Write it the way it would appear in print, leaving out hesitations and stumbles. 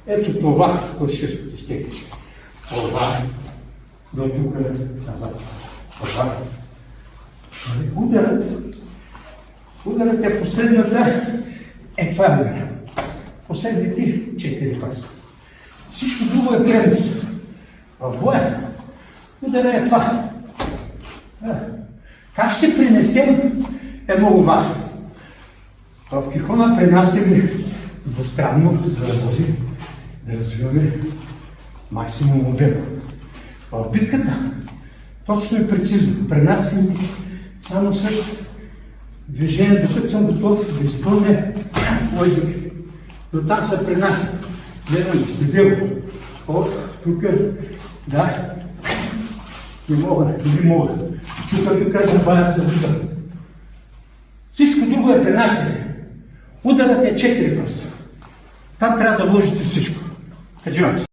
Ето това, което ще постигнеш. Това, до тук, назад. Това. Ударът е последната, това е удара. Последните 4 паса. Всичко друго е пренос. В боя удара е това. Как ще принесем е много важно. В кихона пренасяме двустранно, за да може да развиваме максимум обема. В битката точно и прецизно пренасяме само с движение, докато съм готов да изпълня лъжи. До там се пренася. Гледам, следя го. Тук, да. Не мога. Чукам тук, забавя се удар. Всичко друго е пренасяне. Ударът е 4 пръста. Там трябва да вложите всичко. Кажи се.